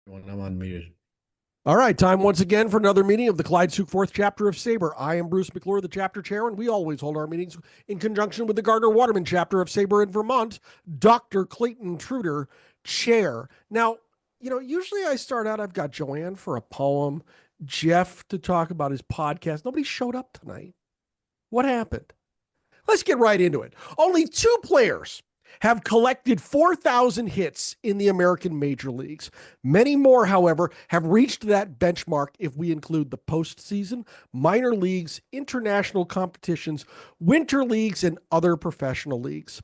When I'm unmuted. All right, time once again for another meeting of the Clyde Sukeforth chapter of SABR. I am Bruce McClure, the chapter chair, and we always hold our meetings in conjunction with the Gardner Waterman chapter of SABR in Vermont, Dr. Clayton Truder, chair. Now, usually I start out, I've got Joanne for a poem, Jeff to talk about his podcast. Nobody showed up tonight. What happened? Let's get right into it. Only two players have collected 4,000 hits in the American major leagues. Many more, however, have reached that benchmark if we include the postseason, minor leagues, international competitions, winter leagues, and other professional leagues.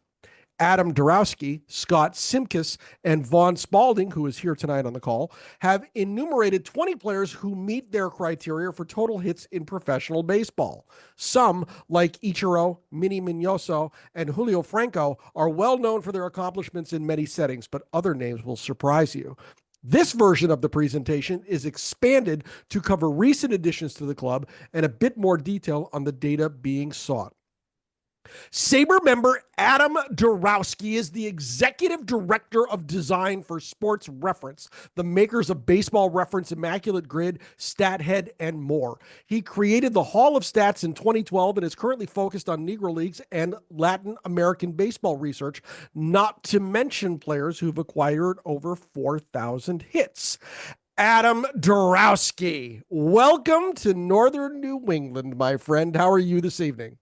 Adam Darowski, Scott Simkus, and Vaughn Spalding, who is here tonight on the call, have enumerated 20 players who meet their criteria for total hits in professional baseball. Some, like Ichiro, Minnie Miñoso, and Julio Franco, are well known for their accomplishments in many settings, but other names will surprise you. This version of the presentation is expanded to cover recent additions to the club and a bit more detail on the data being sought. SABR member Adam Darowski is the executive director of design for Sports Reference, the makers of Baseball Reference, Immaculate Grid, Stathead, and more. He created the Hall of Stats in 2012 and is currently focused on Negro Leagues and Latin American baseball research, not to mention players who've acquired over 4,000 hits. Adam Darowski, welcome to Northern New England, my friend. How are you this evening?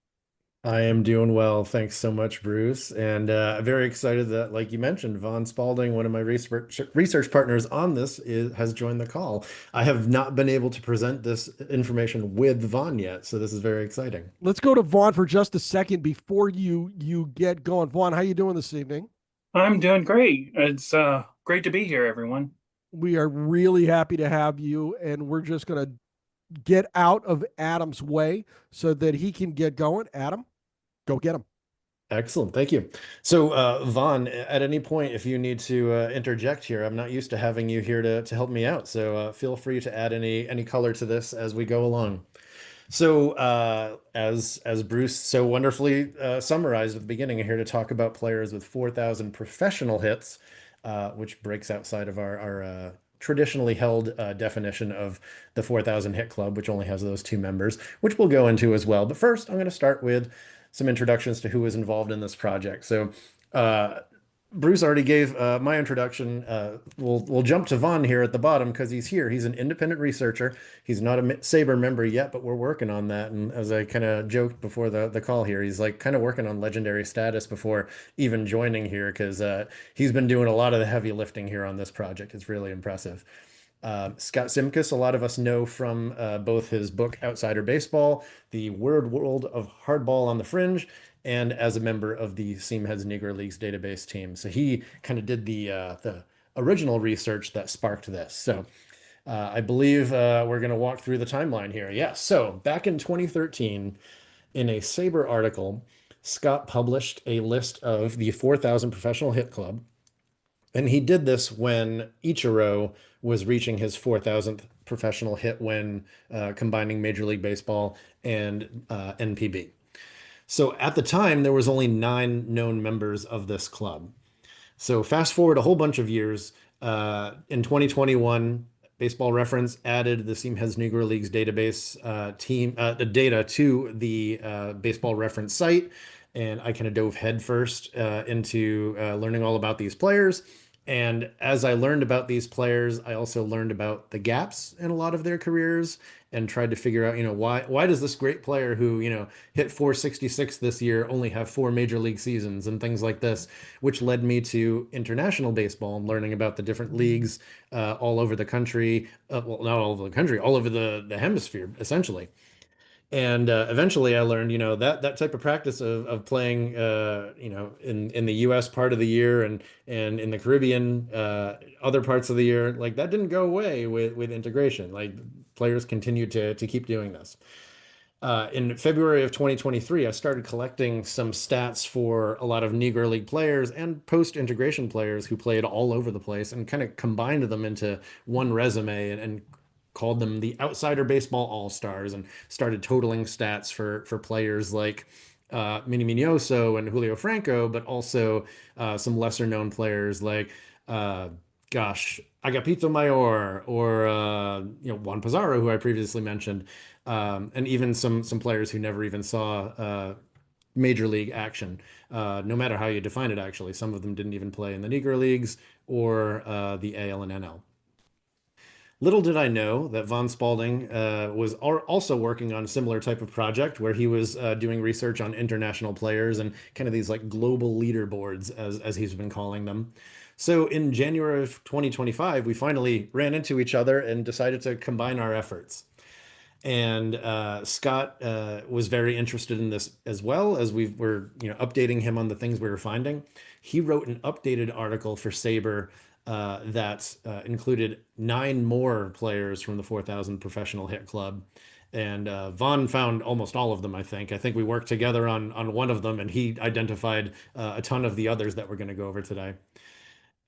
I am doing well. Thanks so much, Bruce. And I'm very excited that, like you mentioned, Vaughn Spalding, one of my research partners on this, has joined the call. I have not been able to present this information with Vaughn yet, so this is very exciting. Let's go to Vaughn for just a second before you get going. Vaughn, how you doing this evening? I'm doing great. It's great to be here, everyone. We are really happy to have you, and we're just going to get out of Adam's way so that he can get going. Adam, go get him. Excellent. Thank you. So, Vaughn, at any point, if you need to interject here, I'm not used to having you here to help me out. So, feel free to add any color to this as we go along. So, as Bruce so wonderfully summarized at the beginning, I'm here to talk about players with 4,000 professional hits, which breaks outside of our traditionally held definition of the 4,000 hit club, which only has those two members, which we'll go into as well. But first, I'm going to start with some introductions to who was involved in this project. So, Bruce already gave my introduction. We'll jump to Vaughn here at the bottom because he's here. He's an independent researcher. He's not a SABR member yet, but we're working on that. And as I kind of joked before the call here, he's like kind of working on legendary status before even joining here because he's been doing a lot of the heavy lifting here on this project. It's really impressive. Scott Simkus, a lot of us know from both his book Outsider Baseball, The Weird World of Hardball on the Fringe, and as a member of the Seamheads Negro Leagues database team. So he kind of did the original research that sparked this. So I believe we're going to walk through the timeline here. Yes. So back in 2013, in a SABR article, Scott published a list of the 4,000 professional hit club. And he did this when Ichiro was reaching his 4,000th professional hit when combining Major League Baseball and NPB. So at the time, there was only 9 known members of this club. So fast forward a whole bunch of years, in 2021, Baseball Reference added the Seamheads Negro Leagues database the data to the Baseball Reference site, and I kind of dove headfirst into learning all about these players. And as I learned about these players, I also learned about the gaps in a lot of their careers and tried to figure out, why does this great player who, hit 466 this year only have 4 major league seasons and things like this, which led me to international baseball and learning about the different leagues all over the country. Well, not all over the country, all over the hemisphere, essentially. And eventually I learned, that type of practice of playing, in the US part of the year and in the Caribbean, other parts of the year, like that didn't go away with integration. Like players continued to keep doing this. In February of 2023, I started collecting some stats for a lot of Negro League players and post-integration players who played all over the place and kind of combined them into one resume and called them the Outsider Baseball All-Stars and started totaling stats for players like Minnie Miñoso and Julio Franco, but also some lesser known players like, Agapito Mayor or Juan Pizarro, who I previously mentioned, and even some players who never even saw major league action. No matter how you define it, actually, some of them didn't even play in the Negro leagues or the AL and NL. Little did I know that Von Spalding was also working on a similar type of project where he was doing research on international players and kind of these like global leaderboards, as he's been calling them. So in January of 2025, we finally ran into each other and decided to combine our efforts. And Scott was very interested in this as well as we were, updating him on the things we were finding. He wrote an updated article for SABR that included 9 more players from the 4,000 Professional Hit Club. And Vaughn found almost all of them, I think. I think we worked together on one of them, and he identified a ton of the others that we're going to go over today.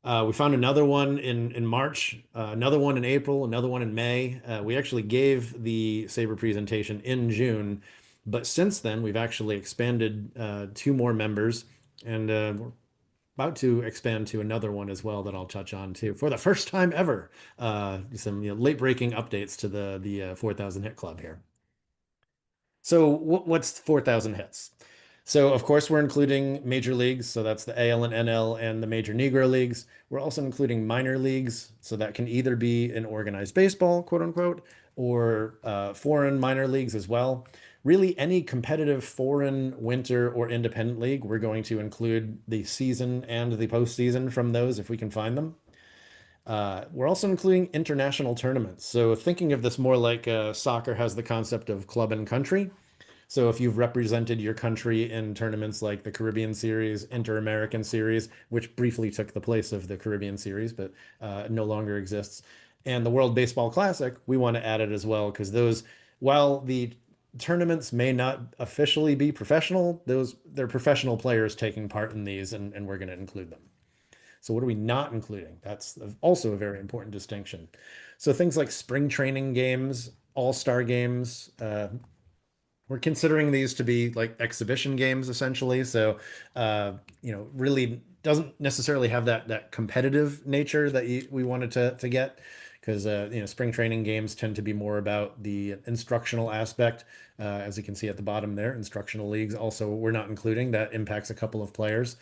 We found another one in March, another one in April, another one in May. We actually gave the SABR presentation in June, but since then we've actually expanded 2 more members, and we're about to expand to another one as well that I'll touch on too for the first time ever. Some late-breaking updates to the 4,000 Hit Club here. So what's 4,000 hits? So, of course, we're including major leagues. So that's the AL and NL and the major Negro leagues. We're also including minor leagues. So that can either be in organized baseball, quote unquote, or foreign minor leagues as well. Really, any competitive foreign, winter, or independent league, we're going to include the season and the postseason from those if we can find them. We're also including international tournaments. So thinking of this more like soccer has the concept of club and country. So if you've represented your country in tournaments like the Caribbean Series, Inter-American Series, which briefly took the place of the Caribbean Series, but no longer exists, and the World Baseball Classic, we want to add it as well because those, while the tournaments may not officially be professional, they're professional players taking part in these, and we're going to include them. So what are we not including? That's also a very important distinction. So things like spring training games, all-star games, we're considering these to be like exhibition games essentially. So, really doesn't necessarily have that competitive nature that we wanted to get because, spring training games tend to be more about the instructional aspect. As you can see at the bottom there, instructional leagues also we're not including. That impacts a couple of players.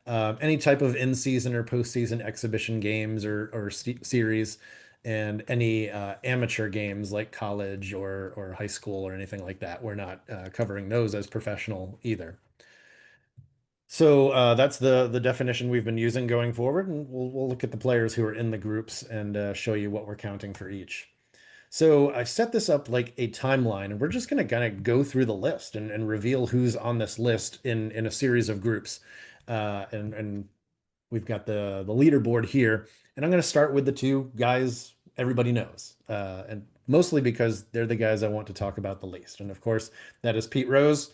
Any type of in-season or postseason exhibition games or series and any amateur games like college or high school or anything like that. We're not covering those as professional either. So that's the definition we've been using going forward, and we'll look at the players who are in the groups and show you what we're counting for each. So I set this up like a timeline, and we're just going to kind of go through the list and reveal who's on this list in a series of groups. And we've got the leaderboard here, and I'm going to start with the 2 guys everybody knows, and mostly because they're the guys I want to talk about the least. And of course, that is Pete Rose.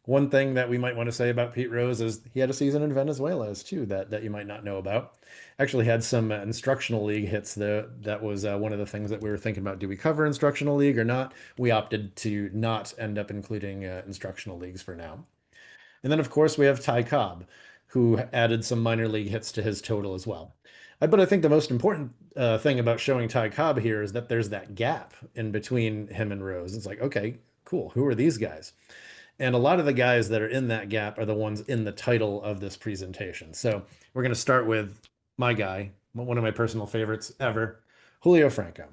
One thing that we might want to say about Pete Rose is he had a season in Venezuela too that you might not know about. Actually had some instructional league hits though. That was one of the things that we were thinking about. Do we cover instructional league or not? We opted to not end up including instructional leagues for now. And then, of course, we have Ty Cobb, who added some minor league hits to his total as well. But I think the most important thing about showing Ty Cobb here is that there's that gap in between him and Rose. It's like, okay, cool. Who are these guys? And a lot of the guys that are in that gap are the ones in the title of this presentation. So we're going to start with my guy, one of my personal favorites ever, Julio Franco.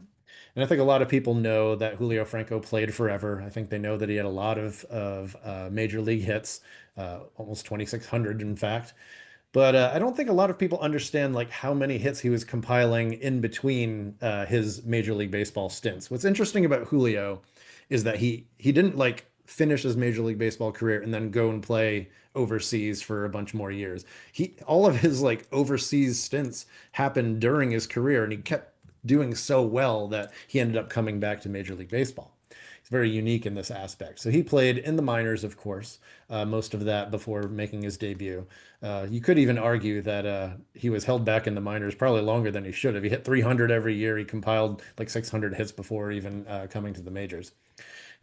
And I think a lot of people know that Julio Franco played forever. I think they know that he had a lot of major league hits, almost 2,600 in fact. But I don't think a lot of people understand like how many hits he was compiling in between his Major League Baseball stints. What's interesting about Julio is that he didn't like finish his Major League Baseball career and then go and play overseas for a bunch more years. All of his like overseas stints happened during his career, and he kept doing so well that he ended up coming back to Major League Baseball. He's very unique in this aspect. So he played in the minors, of course, most of that before making his debut. You could even argue that he was held back in the minors probably longer than he should have. He hit 300 every year. He compiled like 600 hits before even coming to the majors.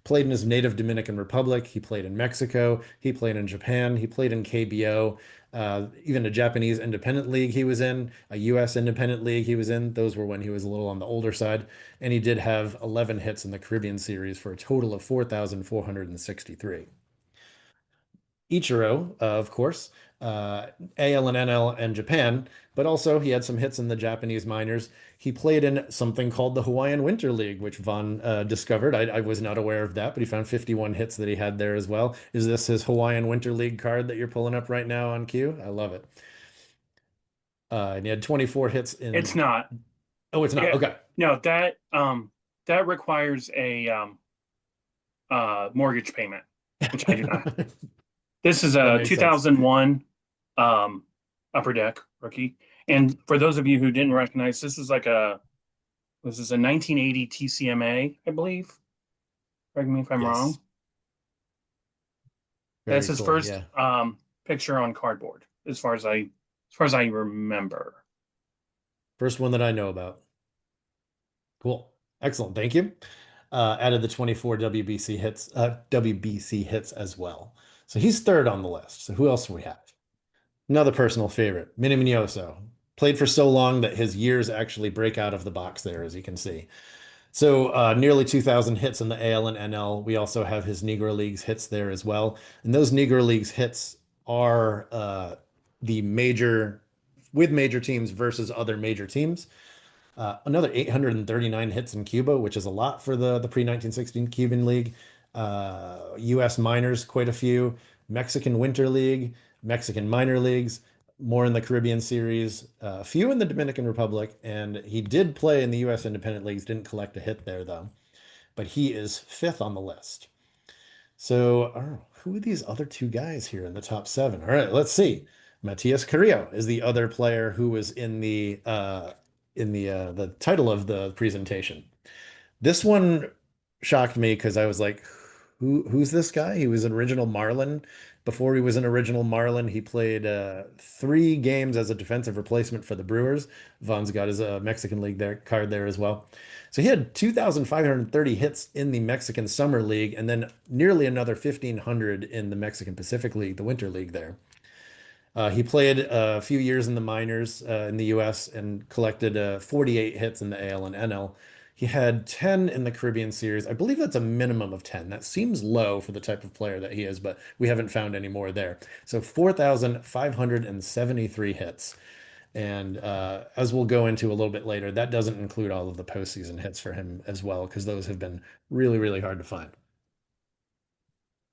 Played in his native Dominican Republic. He played in Mexico. He played in Japan. He played in KBO. Even a Japanese independent league he was in, a U.S. independent league he was in. Those were when he was a little on the older side. And he did have 11 hits in the Caribbean Series for a total of 4,463. Ichiro, of course, AL and NL and Japan, but also he had some hits in the Japanese minors. He played in something called the Hawaiian Winter League, which Vaughn discovered. I was not aware of that, but he found 51 hits that he had there as well. Is this his Hawaiian Winter League card that you're pulling up right now on cue? I love it. And he had 24 hits in. It's not. Oh, it's not. Yeah. Okay. No, that requires a mortgage payment, which I do not. This is That a makes sense. 2001 Upper Deck rookie. And for those of you who didn't recognize, this is a 1980 TCMA, I believe. Correct me if I'm Yes. wrong. Very That's his cool, first yeah. picture on cardboard, as far as I remember. First one that I know about. Cool. Excellent. Thank you. Added the 24 WBC hits as well. So he's third on the list. So who else do we have? Another personal favorite, Minnie Miñoso. Played for so long that his years actually break out of the box there, as you can see. So nearly 2,000 hits in the AL and NL. We also have his Negro Leagues hits there as well. And those Negro Leagues hits are the major, with major teams versus other major teams. Another 839 hits in Cuba, which is a lot for the pre-1916 Cuban League. U.S. minors, quite a few. Mexican Winter League, Mexican minor leagues, more in the Caribbean Series, a few in the Dominican Republic, and he did play in the U.S. independent leagues, didn't collect a hit there, though. But he is fifth on the list. So, who are these other two guys here in the top seven? All right, let's see. Matias Carrillo is the other player who was in the title of the presentation. This one shocked me because I was like, who's this guy? He was an original Marlin. Before he was an original Marlin, he played 3 games as a defensive replacement for the Brewers. Vaughn's got his Mexican League card there as well. So he had 2,530 hits in the Mexican Summer League and then nearly another 1,500 in the Mexican Pacific League, the Winter League there. He played a few years in the minors in the U.S. and collected 48 hits in the AL and NL. He had 10 in the Caribbean Series. I believe that's a minimum of 10. That seems low for the type of player that he is, but we haven't found any more there. So 4,573 hits. And as we'll go into a little bit later, that doesn't include all of the postseason hits for him as well, because those have been really, really hard to find.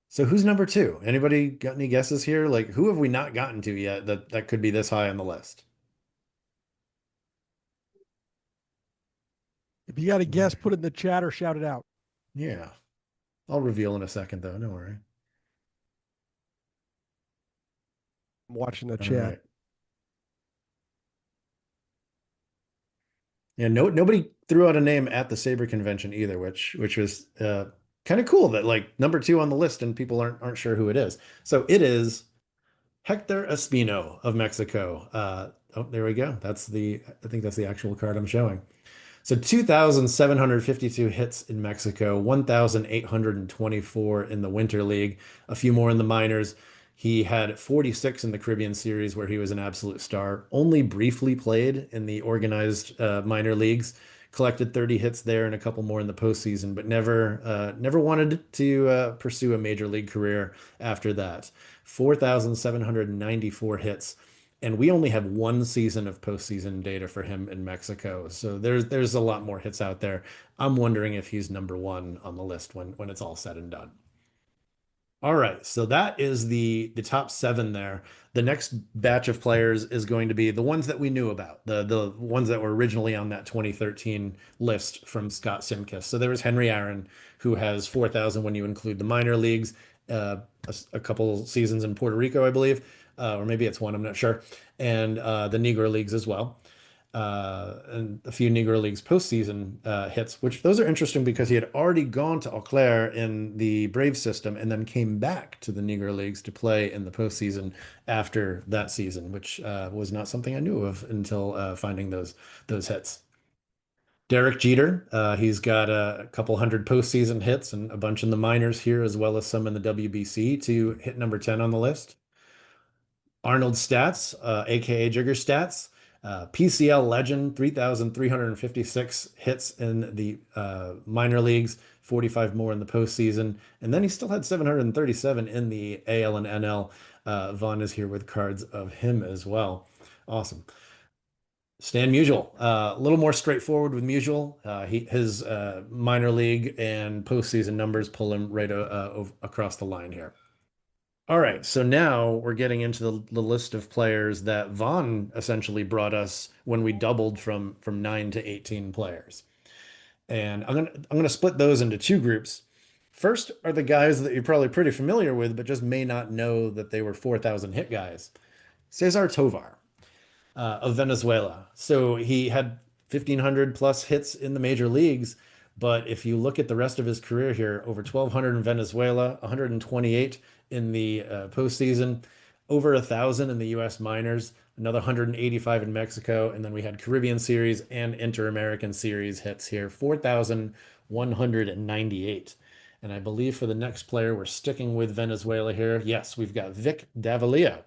So who's number two? Anybody got any guesses here? Like, who have we not gotten to yet that could be this high on the list? If you got a guess, put it in the chat or shout it out. Yeah. I'll reveal in a second, though. Don't worry. I'm watching the All chat. right. Yeah, nobody threw out a name at the SABR convention either, which was kind of cool that like number two on the list and people aren't sure who it is. So it is Hector Espino of Mexico. Oh, there we go. I think that's the actual card I'm showing. So 2,752 hits in Mexico, 1,824 in the Winter League, a few more in the minors. He had 46 in the Caribbean Series where he was an absolute star. Only briefly played in the organized minor leagues, collected 30 hits there and a couple more in the postseason, but never wanted to pursue a major league career after that. 4,794 hits. And we only have 1 season of postseason data for him in Mexico. So there's a lot more hits out there. I'm wondering if he's number one on the list when it's all said and done. All right, so that is the top 7 there. The next batch of players is going to be the ones that we knew about, the ones that were originally on that 2013 list from Scott Simkus. So there was Henry Aaron, who has 4,000 when you include the minor leagues, a couple seasons in Puerto Rico, I believe, or maybe it's 1, I'm not sure, and the Negro Leagues as well. And a few Negro Leagues postseason hits, which those are interesting because he had already gone to Eau Claire in the Brave system and then came back to the Negro Leagues to play in the postseason after that season, which was not something I knew of until finding those hits. Derek Jeter, he's got a couple hundred postseason hits and a bunch in the minors here, as well as some in the WBC to hit number 10 on the list. Arnold Stats, aka Jigger Stats, PCL legend, 3,356 hits in the minor leagues, 45 more in the postseason. And then he still had 737 in the AL and NL. Vaughn is here with cards of him as well. Awesome. Stan Musial, a little more straightforward with Musial. His minor league and postseason numbers pull him right across the line here. All right, so now we're getting into the list of players that Vaughn essentially brought us when we doubled from 9 to 18 players. And I'm gonna split those into two groups. First are the guys that you're probably pretty familiar with, but just may not know that they were 4,000 hit guys. Cesar Tovar of Venezuela. So he had 1,500 plus hits in the major leagues. But if you look at the rest of his career here, over 1,200 in Venezuela, 128 in the postseason, over 1,000 in the U.S. minors, another 185 in Mexico, and then we had Caribbean Series and Inter-American Series hits here, 4,198. And I believe for the next player, we're sticking with Venezuela here. Yes, we've got Vic Davila,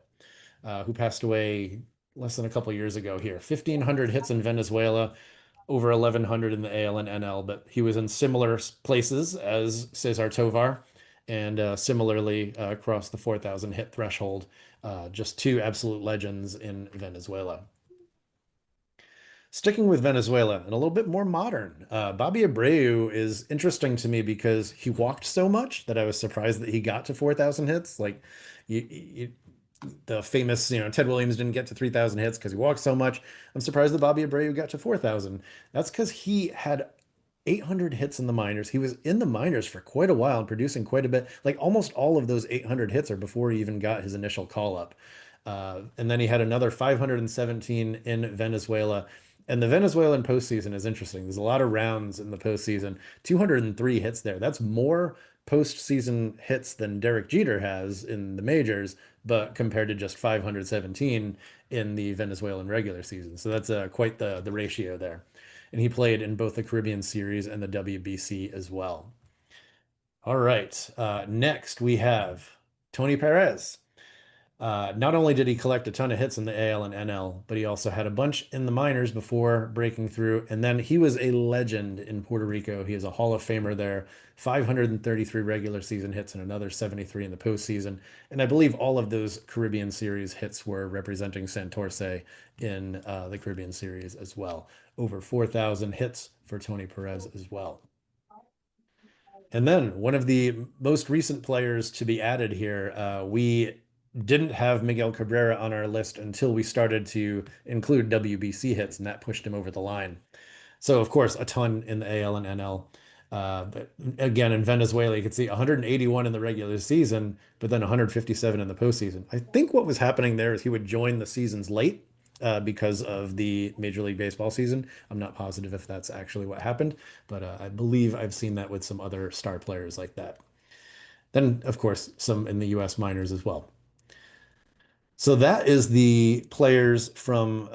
who passed away less than a couple years ago here. 1,500 hits in Venezuela, over 1,100 in the AL and NL, but he was in similar places as Cesar Tovar and similarly across the 4,000 hit threshold. Just two absolute legends in Venezuela. Sticking with Venezuela and a little bit more modern, Bobby Abreu is interesting to me because he walked so much that I was surprised that he got to 4,000 hits. Like the famous, Ted Williams didn't get to 3,000 hits because he walked so much. I'm surprised that Bobby Abreu got to 4,000. That's because he had 800 hits in the minors. He was in the minors for quite a while and producing quite a bit. Like almost all of those 800 hits are before he even got his initial call up. And then he had another 517 in Venezuela. And the Venezuelan postseason is interesting. There's a lot of rounds in the postseason. 203 hits there. That's more postseason hits than Derek Jeter has in the majors, but compared to just 517 in the Venezuelan regular season. So that's quite the ratio there. And he played in both the Caribbean Series and the WBC as well. All right. Next, we have Tony Perez. Not only did he collect a ton of hits in the AL and NL, but he also had a bunch in the minors before breaking through. And then he was a legend in Puerto Rico. He is a Hall of Famer there. 533 regular season hits and another 73 in the postseason. And I believe all of those Caribbean Series hits were representing Santurce in the Caribbean Series as well. Over 4,000 hits for Tony Perez as well. And then one of the most recent players to be added here, we didn't have Miguel Cabrera on our list until we started to include WBC hits, and that pushed him over the line. So, of course, a ton in the AL and NL. But again, in Venezuela, you could see 181 in the regular season, but then 157 in the postseason. I think what was happening there is he would join the seasons late because of the Major League Baseball season. I'm not positive if that's actually what happened, but I believe I've seen that with some other star players like that. Then, of course, some in the U.S. minors as well. So that is the players from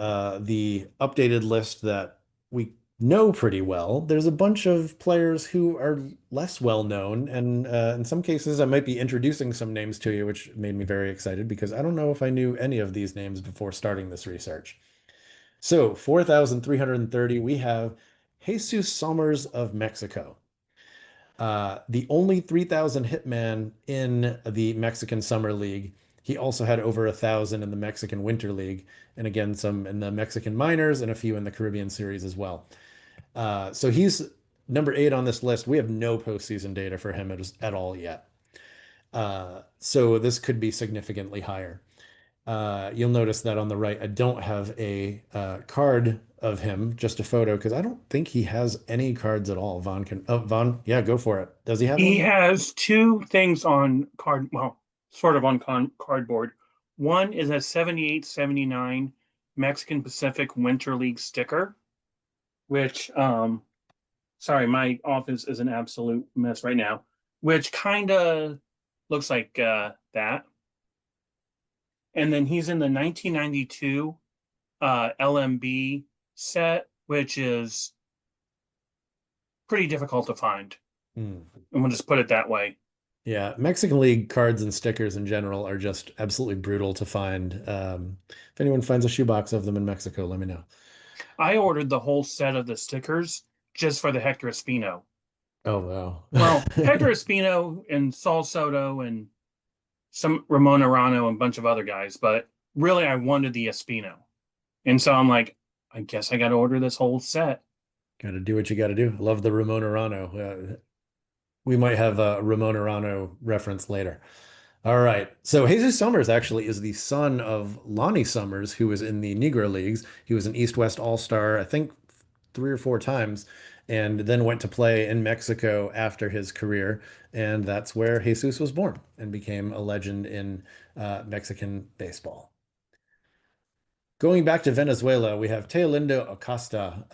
the updated list that we know pretty well. There's a bunch of players who are less well known, and in some cases, I might be introducing some names to you, which made me very excited because I don't know if I knew any of these names before starting this research. So 4,330, we have Jesus Somers of Mexico. The only 3,000 hit man in the Mexican Summer League. He also had over 1,000 in the Mexican Winter League, and again, some in the Mexican Minors and a few in the Caribbean Series as well. So he's number 8 on this list. We have no postseason data for him at all yet. So this could be significantly higher. You'll notice that on the right, I don't have a card of him, just a photo, because I don't think he has any cards at all. Vaughn, yeah, go for it. Does he have He one? has two things on sort of on cardboard. One is a 78-79 Mexican Pacific Winter League sticker, which, sorry, my office is an absolute mess right now, which kind of looks like that. And then he's in the 1992 LMB set, which is pretty difficult to find. Hmm. And we'll just put it that way. Yeah, Mexican League cards and stickers in general are just absolutely brutal to find. If anyone finds a shoebox of them in Mexico, let me know. I ordered the whole set of the stickers just for the Hector Espino. Oh, wow. Well, Hector Espino and Saul Soto and some Ramon Arano and a bunch of other guys, but really I wanted the Espino. And so I'm like, I guess I got to order this whole set. Got to do what you got to do. Love the Ramon Arano. We might have a Ramon Arano reference later. All right. So Jesus Summers actually is the son of Lonnie Summers, who was in the Negro Leagues. He was an East-West All-Star, I think 3 or 4 times, and then went to play in Mexico after his career. And that's where Jesus was born and became a legend in Mexican baseball. Going back to Venezuela, we have Teolindo Acosta.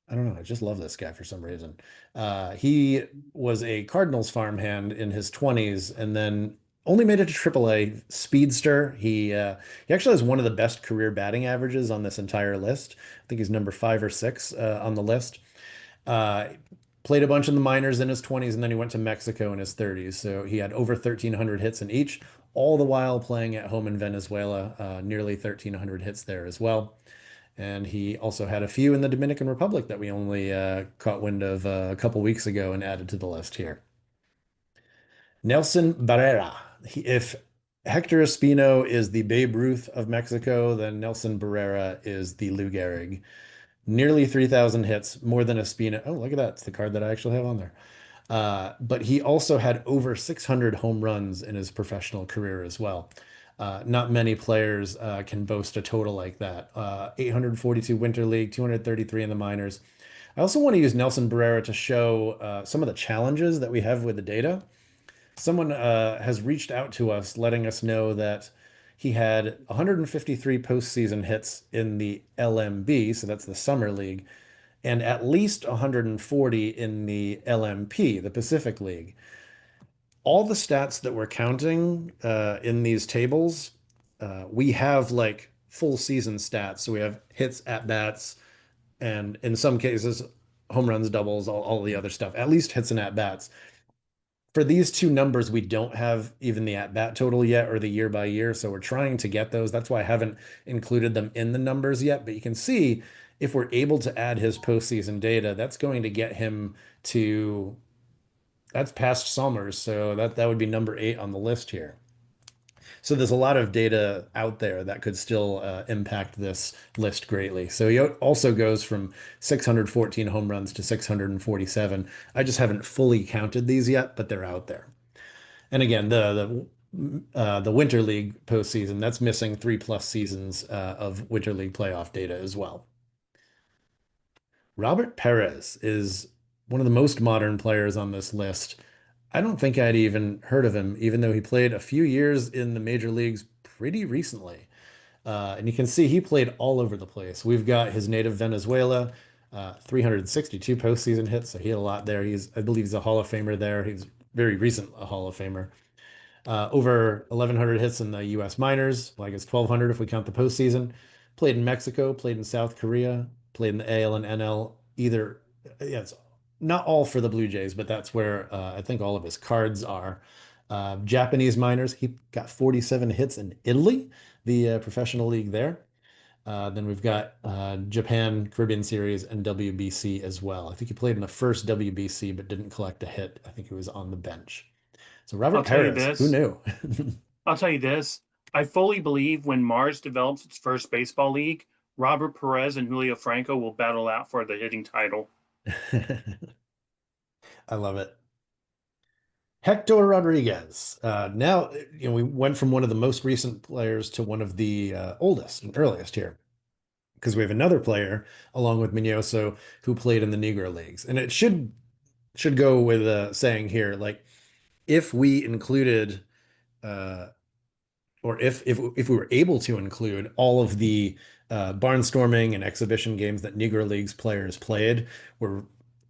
I don't know, I just love this guy for some reason. He was a Cardinals farmhand in his 20s and then only made it to AAA speedster. He actually has one of the best career batting averages on this entire list. I think he's number 5 or 6 on the list. Uh, Played a bunch in the minors in his 20s, and then he went to Mexico in his 30s. So he had over 1,300 hits in each, all the while playing at home in Venezuela, nearly 1,300 hits there as well. And he also had a few in the Dominican Republic that we only caught wind of a couple weeks ago and added to the list here. Nelson Barrera. If Hector Espino is the Babe Ruth of Mexico, then Nelson Barrera is the Lou Gehrig. Nearly 3,000 hits, more than Espino. Oh, look at that. It's the card that I actually have on there. But he also had over 600 home runs in his professional career as well. Not many players can boast a total like that. 842 Winter League, 233 in the minors. I also want to use Nelson Barrera to show some of the challenges that we have with the data. Someone has reached out to us letting us know that he had 153 postseason hits in the LMB, so that's the Summer League, and at least 140 in the LMP, the Pacific League. All the stats that we're counting in these tables, we have like full season stats. So we have hits, at bats, and in some cases, home runs, doubles, all the other stuff, at least hits and at bats. For these two numbers, we don't have even the at bat total yet or the year by year. So we're trying to get those. That's why I haven't included them in the numbers yet. But you can see if we're able to add his postseason data, that's going to get him to that's past Summers. So that would be number 8 on the list here. So there's a lot of data out there that could still impact this list greatly. So he also goes from 614 home runs to 647. I just haven't fully counted these yet, but they're out there. And again, the Winter League postseason, that's missing 3+ seasons of Winter League playoff data as well. Robert Perez is one of the most modern players on this list. I don't think I'd even heard of him, even though he played a few years in the major leagues pretty recently. And you can see he played all over the place. We've got his native Venezuela, 362 postseason hits, so he had a lot there. I believe he's a Hall of Famer there. He's very recent a Hall of Famer. Over 1,100 hits in the U.S. minors. Well, I guess 1,200 if we count the postseason. Played in Mexico, played in South Korea, played in the AL and NL. Either, yeah, it's not all for the Blue Jays, but that's where I think all of his cards are. Japanese minors, he got 47 hits in Italy, the professional league there. Then we've got Japan, Caribbean Series, and WBC as well. I think he played in the first WBC, but didn't collect a hit. I think he was on the bench. So Robert Perez, who knew? I'll tell you this. I fully believe when Mars develops its first baseball league, Robert Perez and Julio Franco will battle out for the hitting title. I love it. Hector Rodriguez. Now, we went from one of the most recent players to one of the oldest and earliest here, because we have another player along with Miñoso who played in the Negro Leagues, and it should go with saying here, like if we included, or if we were able to include all of the barnstorming and exhibition games that Negro Leagues players played, we're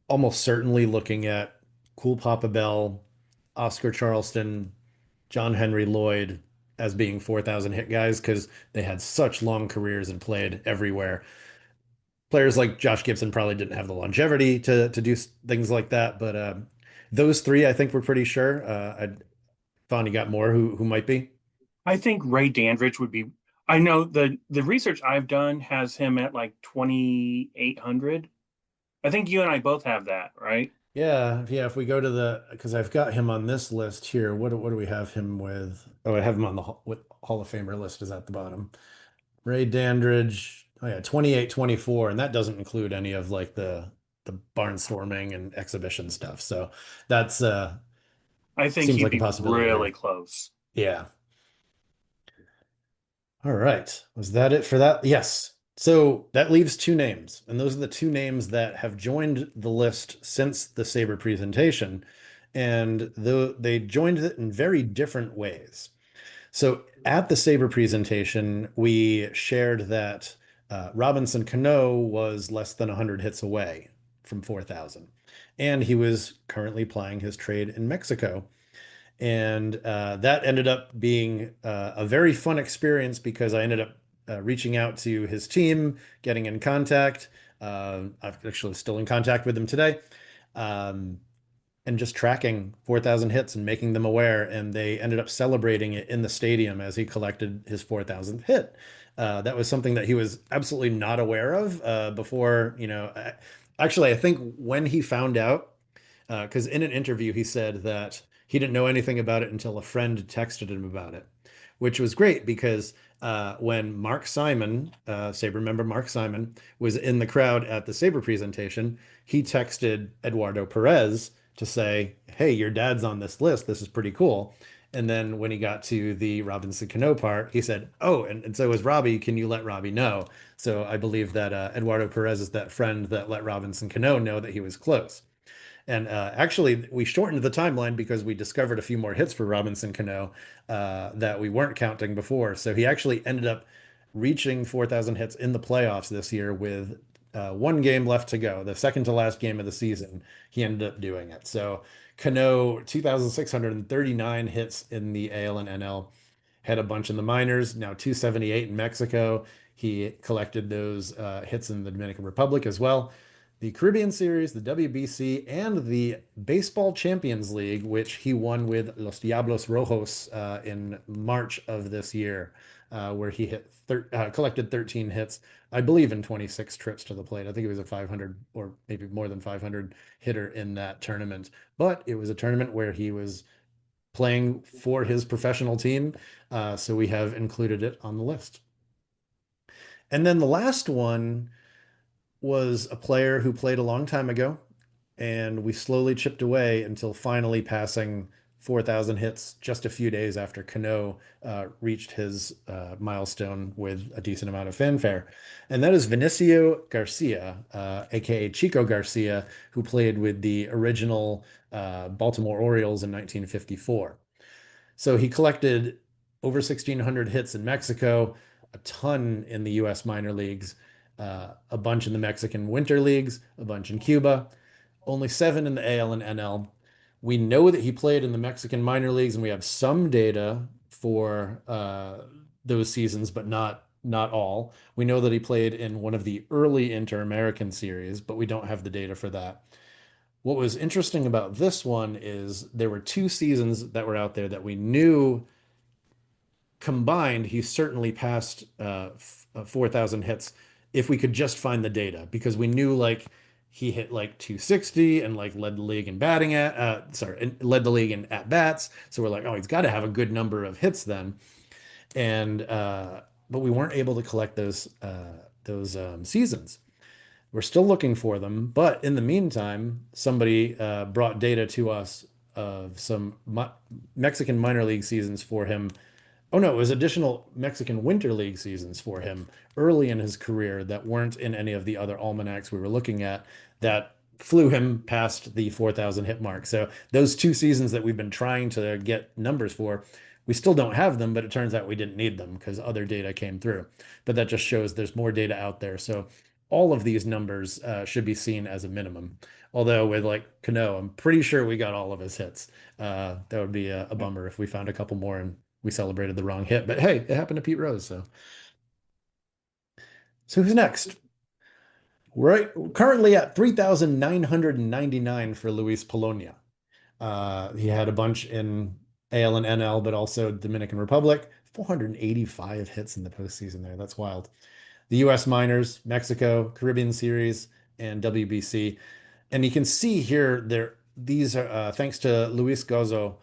almost certainly looking at Cool Papa Bell, Oscar Charleston, John Henry Lloyd as being 4,000 hit guys because they had such long careers and played everywhere. Players like Josh Gibson probably didn't have the longevity to do things like that, but those three I think we're pretty sure. I Vaughn, you got more who might be? I think Ray Dandridge would be. I know the research I've done has him at like 2,800. I think you and I both have that, right? Yeah, yeah. If we go to because I've got him on this list here. What do we have him with? Oh, I have him on the Hall of Famer list is at the bottom. Ray Dandridge. Oh yeah, 28, 24, and that doesn't include any of like the barnstorming and exhibition stuff. So that's I think seems he'd like a be possibility really there. close. Yeah. All right. Was that it for that? Yes. So that leaves two names, and those are the two names that have joined the list since the Sabre presentation. And they joined it in very different ways. So at the Sabre presentation, we shared that Robinson Cano was less than 100 hits away from 4,000. And he was currently playing his trade in Mexico. And that ended up being a very fun experience because I ended up reaching out to his team, getting in contact. I'm actually still in contact with him today. Um, and just tracking 4,000 hits and making them aware. And they ended up celebrating it in the stadium as he collected his 4,000th hit. That was something that he was absolutely not aware of before, actually, I think when he found out, because in an interview he said that he didn't know anything about it until a friend texted him about it, which was great because when Mark Simon, Sabre member Mark Simon, was in the crowd at the Sabre presentation, he texted Eduardo Perez to say, "Hey, your dad's on this list. This is pretty cool." And then when he got to the Robinson Cano part, he said, "Oh, and so is Robbie. Can you let Robbie know?" So I believe that Eduardo Perez is that friend that let Robinson Cano know that he was close. And actually, we shortened the timeline because we discovered a few more hits for Robinson Cano that we weren't counting before. So he actually ended up reaching 4,000 hits in the playoffs this year with one game left to go, the second to last game of the season. He ended up doing it. So Cano, 2,639 hits in the AL and NL, had a bunch in the minors, now 278 in Mexico. He collected those hits in the Dominican Republic as well. The Caribbean Series, the WBC, and the Baseball Champions League, which he won with Los Diablos Rojos in March of this year, where he collected 13 hits, I believe, in 26 trips to the plate. I think he was a 500 or maybe more than 500 hitter in that tournament. But it was a tournament where he was playing for his professional team, so we have included it on the list. And then the last one was a player who played a long time ago, and we slowly chipped away until finally passing 4,000 hits just a few days after Cano reached his milestone with a decent amount of fanfare. And that is Vinicio Garcia, aka Chico Garcia, who played with the original Baltimore Orioles in 1954. So he collected over 1,600 hits in Mexico, a ton in the US minor leagues, a bunch in the Mexican winter leagues, a bunch in Cuba, only 7 in the AL and NL. We know that he played in the Mexican minor leagues, and we have some data for those seasons, but not all. We know that he played in one of the early Inter-American series, but we don't have the data for that. What was interesting about this one is there were two seasons that were out there that we knew combined, he certainly passed 4,000 hits if we could just find the data because we knew like he hit like 260 and like led the league in batting led the league in at bats. So we're like, oh, he's got to have a good number of hits then. And but we weren't able to collect those seasons. We're still looking for them, but in the meantime, somebody brought data to us of some Mexican minor league seasons for him. Oh no, it was additional Mexican Winter League seasons for him early in his career that weren't in any of the other almanacs we were looking at that flew him past the 4,000 hit mark. So those two seasons that we've been trying to get numbers for, we still don't have them, but it turns out we didn't need them because other data came through. But that just shows there's more data out there. So all of these numbers should be seen as a minimum. Although with like Cano, I'm pretty sure we got all of his hits. That would be a bummer if we found a couple more and we celebrated the wrong hit. But hey, it happened to Pete Rose. So who's next? Right, currently at 3,999 for Luis Polonia. He had a bunch in AL and NL, but also Dominican Republic. 485 hits in the postseason there. That's wild. The U.S. minors, Mexico, Caribbean Series, and WBC. And you can see here there these are thanks to Luis Gozo.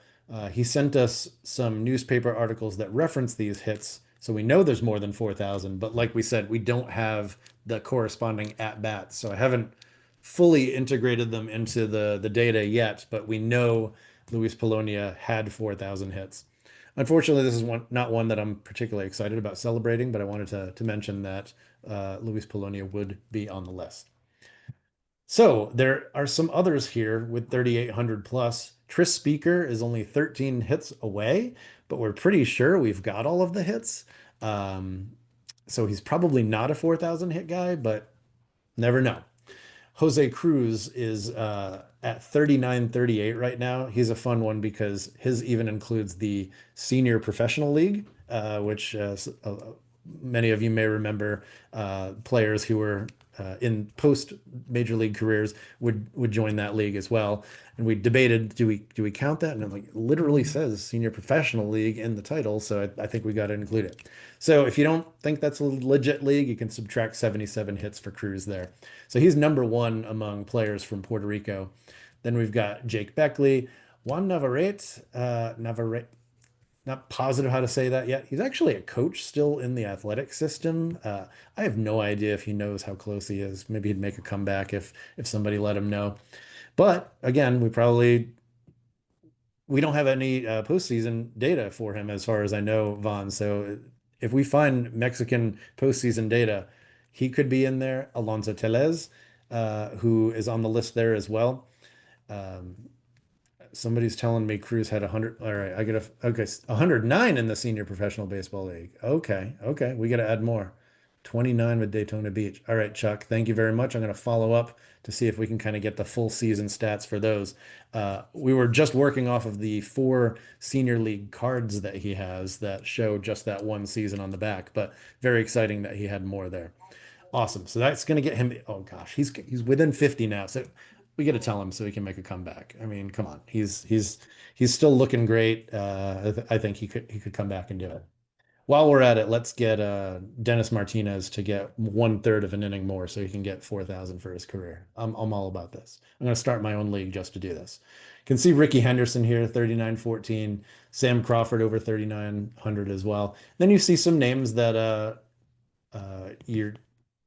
He sent us some newspaper articles that reference these hits. So we know there's more than 4,000, but like we said, we don't have the corresponding at bats. So I haven't fully integrated them into the data yet, but we know Luis Polonia had 4,000 hits. Unfortunately, this is not one that I'm particularly excited about celebrating, but I wanted to mention that Luis Polonia would be on the list. So there are some others here with 3,800 plus. Tris Speaker is only 13 hits away, but we're pretty sure we've got all of the hits. So he's probably not a 4,000 hit guy, but never know. Jose Cruz is at 39.38 right now. He's a fun one because his even includes the Senior Professional League, which many of you may remember players who were in post major league careers would join that league as well. And we debated, do we count that? And I'm like, literally says Senior Professional League in the title, so I think we got to include it. So if you don't think that's a legit league, you can subtract 77 hits for Cruz there. So he's number one among players from Puerto Rico. Then we've got Jake Beckley, Juan Navarrete, not positive how to say that yet. He's actually a coach still in the athletic system. I have no idea if he knows how close he is. Maybe he'd make a comeback if somebody let him know. But again, we don't have any postseason data for him as far as I know, Vaughn. So if we find Mexican postseason data, he could be in there. Alonso Tellez, who is on the list there as well. Somebody's telling me Cruz had 100. All right, okay, 109 in the Senior Professional Baseball League. Okay, we got to add more. 29 with Daytona Beach. All right, Chuck, thank you very much. I'm going to follow up to see if we can kind of get the full season stats for those. We were just working off of the 4 senior league cards that he has that show just that one season on the back, but very exciting that he had more there. Awesome. So that's going to get him. Oh gosh, he's within 50 now. So we got to tell him so he can make a comeback. I mean, come on. He's still looking great. I think he could come back and do it. While we're at it, let's get Dennis Martinez to get 1/3 of an inning more so he can get 4,000 for his career. I'm all about this. I'm going to start my own league just to do this. You can see Ricky Henderson here, 39.14. Sam Crawford over 3,900 as well. Then you see some names that you're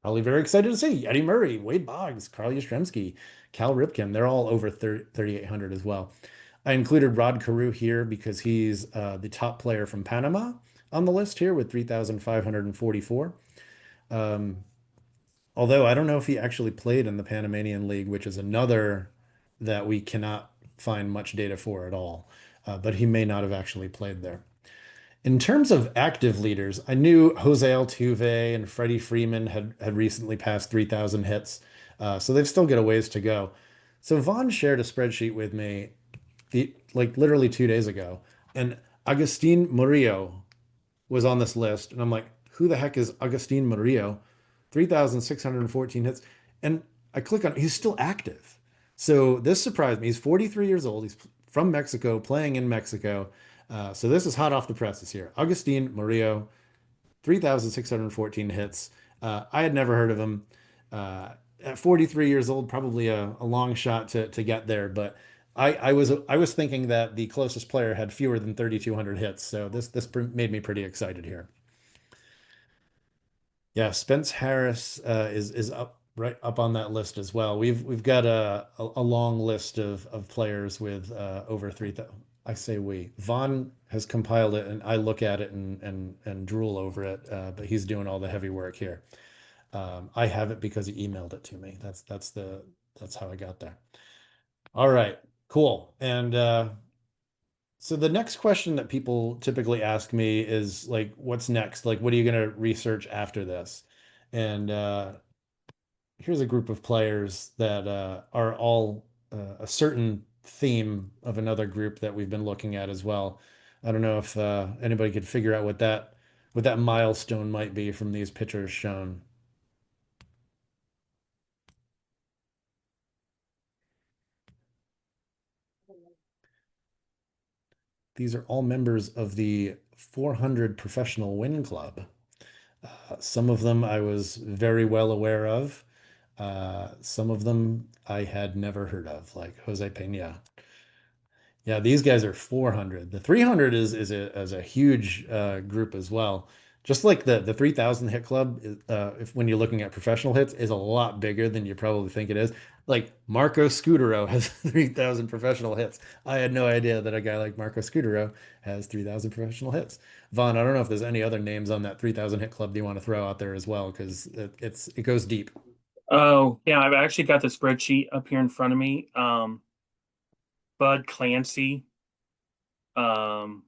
probably very excited to see. Eddie Murray, Wade Boggs, Carl Yastrzemski, Cal Ripken. They're all over 3,800 as well. I included Rod Carew here because he's the top player from Panama on the list here with 3,544. Although I don't know if he actually played in the Panamanian League, which is another that we cannot find much data for at all. But he may not have actually played there. In terms of active leaders, I knew Jose Altuve and Freddie Freeman had recently passed 3,000 hits, so they've still got a ways to go. So Vaughn shared a spreadsheet with me, like literally 2 days ago, and Agustin Murillo was on this list, and I'm like, who the heck is Agustin Murillo? 3,614 hits, and I click on, he's still active. So this surprised me. He's 43 years old. He's from Mexico, playing in Mexico. So this is hot off the presses here. Agustin Murillo, 3,614 hits. I had never heard of him. At 43 years old, probably a long shot to get there, but I was thinking that the closest player had fewer than 3,200 hits, so this made me pretty excited here. Yeah, Spence Harris is right up on that list as well. We've got a long list of players with over 3,000. I say we. Vaughn has compiled it, and I look at it and drool over it. But he's doing all the heavy work here. I have it because he emailed it to me. That's how I got there. All right, cool. And so the next question that people typically ask me is like, what's next? Like, what are you going to research after this? And here's a group of players that are all a certain theme of another group that we've been looking at as well. I don't know if anybody could figure out what that milestone might be from these pictures shown. these are all members of the 400 Professional Win Club. Some of them I was very well aware of. Some of them I had never heard of, like Jose Pena. Yeah, these guys are 400. The 300 is a huge group as well. Just like the 3000 hit club, if when you're looking at professional hits, is a lot bigger than you probably think it is. Like Marco Scutero has 3000 professional hits. I had no idea that a guy like Marco Scutero has 3000 professional hits. Vaughn, I don't know if there's any other names on that 3000 hit club you want to throw out there as well, because it goes deep. Oh, yeah, I've actually got the spreadsheet up here in front of me. Bud Clancy, Carl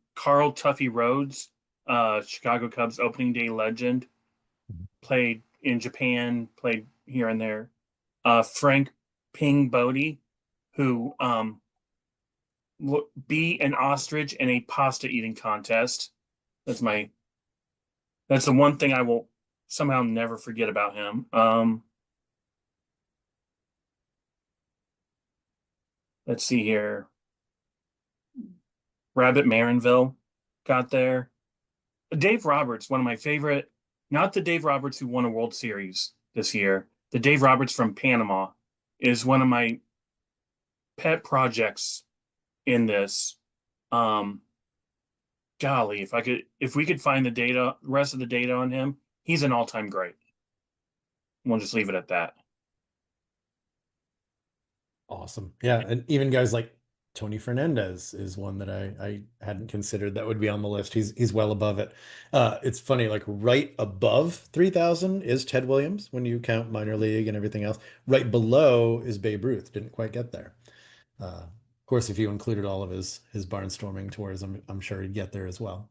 Tuffy Rhodes, Chicago Cubs opening day legend, played in Japan, played here and there. Frank Ping Bodie, who beat an ostrich in a pasta eating contest. That's the one thing I will somehow never forget about him. Let's see here. Rabbit Marinville got there. Dave Roberts, one of my favorite, not the Dave Roberts who won a World Series this year. The Dave Roberts from Panama is one of my pet projects in this. Golly, if we could find rest of the data on him, he's an all-time great. We'll just leave it at that. Awesome. Yeah, and even guys like Tony Fernandez is one that I hadn't considered that would be on the list. He's well above it. It's funny, like right above 3000 is Ted Williams when you count minor league and everything else. Right below is Babe Ruth. Didn't quite get there. Of course, if you included all of his barnstorming tours, I'm sure he'd get there as well.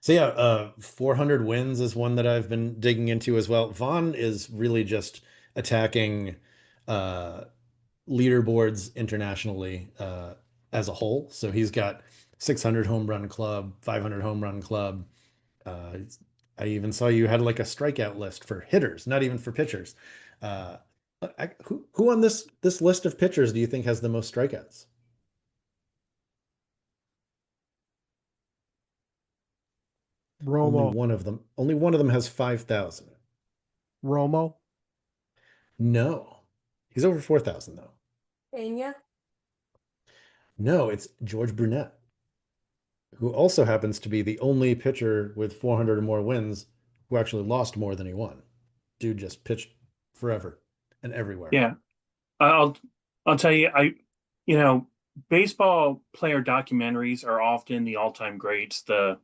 So yeah, 400 wins is one that I've been digging into as well. Vaughn is really just attacking uh leaderboards internationally as a whole. So he's got 600 home run club, 500 home run club. Uh, I even saw you had like a strikeout list for hitters, not even for pitchers. Uh, who on this list of pitchers do you think has the most strikeouts? Romo. Only one of them has 5,000. Romo. No, he's over 4,000 though. Pena. No, it's George Brunette, who also happens to be the only pitcher with 400 or more wins who actually lost more than he won. Dude just pitched forever and everywhere. Yeah, I'll tell you, baseball player documentaries are often the all-time greats. The